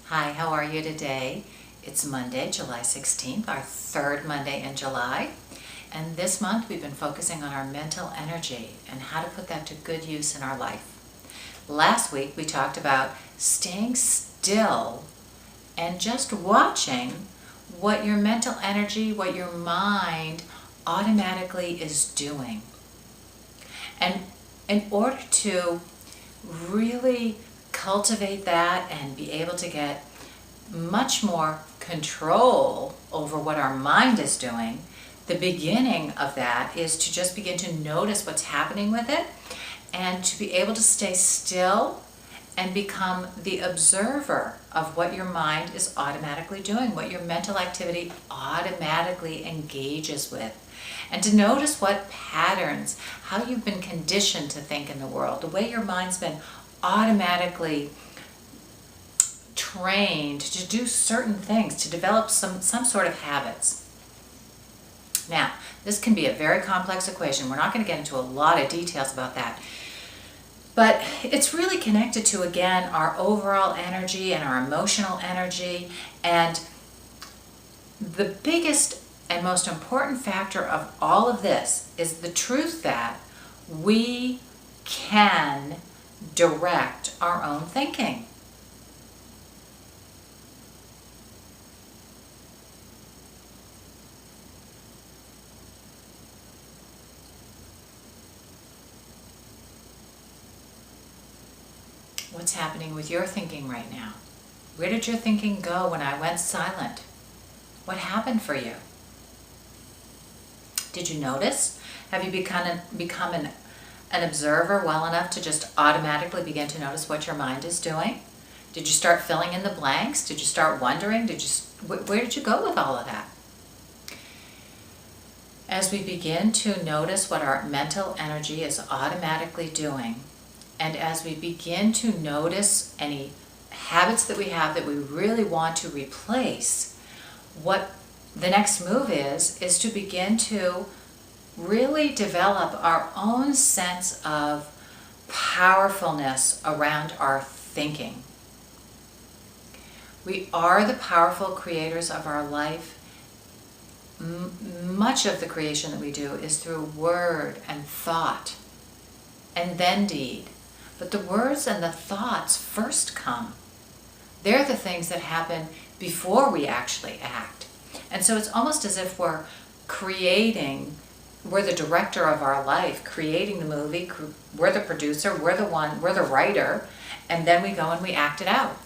Hi, how are you today? It's Monday, July 16th, our third Monday in July. And this month we've been focusing on our mental energy and how to put that to good use in our life. Last week we talked about staying still and just watching what your mental energy, what your mind automatically is doing. And in order to really cultivate that and be able to get much more control over what our mind is doing, the beginning of that is to just begin to notice what's happening with it and to be able to stay still and become the observer of what your mind is automatically doing, what your mental activity automatically engages with. And to notice what patterns, how you've been conditioned to think in the world, the way your mind's been automatically trained to do certain things, to develop some sort of habits. Now, this can be a very complex equation. We're not going to get into a lot of details about that. But it's really connected to, again, our overall energy and our emotional energy. And the biggest and most important factor of all of this is the truth that we can direct our own thinking. What's happening with your thinking right now? Where did your thinking go when I went silent? What happened for you? Did you notice? Have you become an observer well enough to just automatically begin to notice what your mind is doing? Did you start filling in the blanks? Did you start wondering? Where did you go with all of that? As we begin to notice what our mental energy is automatically doing, and as we begin to notice any habits that we have that we really want to replace, what the next move is to begin to really develop our own sense of powerfulness around our thinking. We are the powerful creators of our life. Much of the creation that we do is through word and thought, and then deed. But the words and the thoughts first come. They're the things that happen before we actually act. And so it's almost as if we're the director of our life, creating the movie, we're the producer, we're the writer, and then we go and we act it out.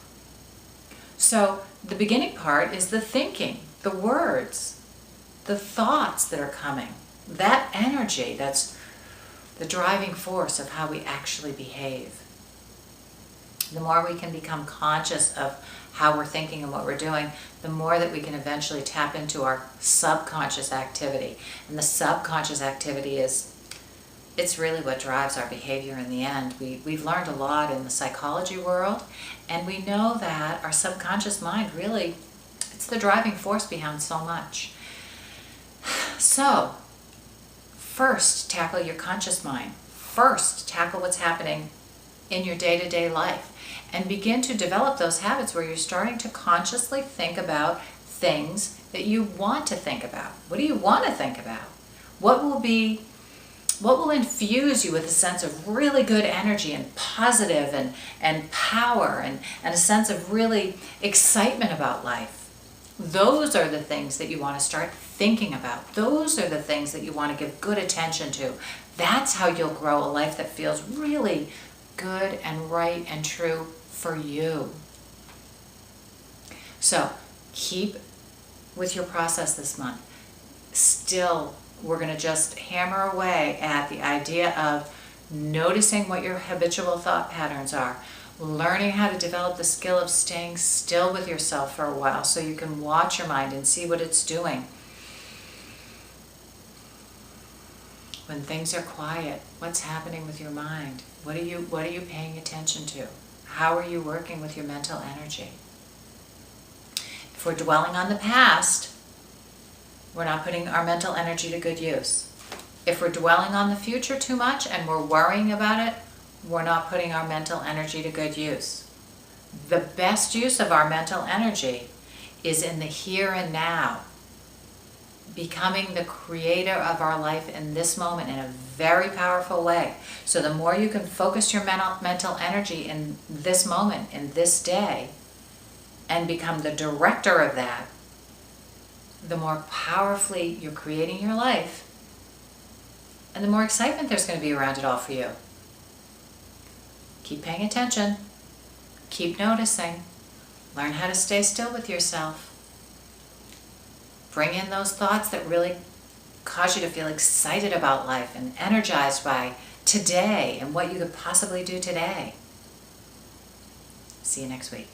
So the beginning part is the thinking, the words, the thoughts that are coming, that energy that's the driving force of how we actually behave. The more we can become conscious of how we're thinking and what we're doing, the more that we can eventually tap into our subconscious activity. And the subconscious activity it's really what drives our behavior in the end. We've learned a lot in the psychology world, and we know that our subconscious mind really, it's the driving force behind so much. So, first, tackle your conscious mind. First, tackle what's happening in your day-to-day life. And begin to develop those habits where you're starting to consciously think about things that you want to think about. What do you want to think about? What will infuse you with a sense of really good energy and positive and power and a sense of really excitement about life? Those are the things that you want to start thinking about. Those are the things that you want to give good attention to. That's how you'll grow a life that feels really good and right and true for you. So keep with your process this month. Still, we're going to just hammer away at the idea of noticing what your habitual thought patterns are, learning how to develop the skill of staying still with yourself for a while so you can watch your mind and see what it's doing. When things are quiet, what's happening with your mind? What are you paying attention to? How are you working with your mental energy? If we're dwelling on the past, we're not putting our mental energy to good use. If we're dwelling on the future too much and we're worrying about it, we're not putting our mental energy to good use. The best use of our mental energy is in the here and now, becoming the creator of our life in this moment in a very powerful way. So the more you can focus your mental energy in this moment, in this day, and become the director of that, the more powerfully you're creating your life, and the more excitement there's going to be around it all for you. Keep paying attention. Keep noticing. Learn how to stay still with yourself. Bring in those thoughts that really cause you to feel excited about life and energized by today and what you could possibly do today. See you next week.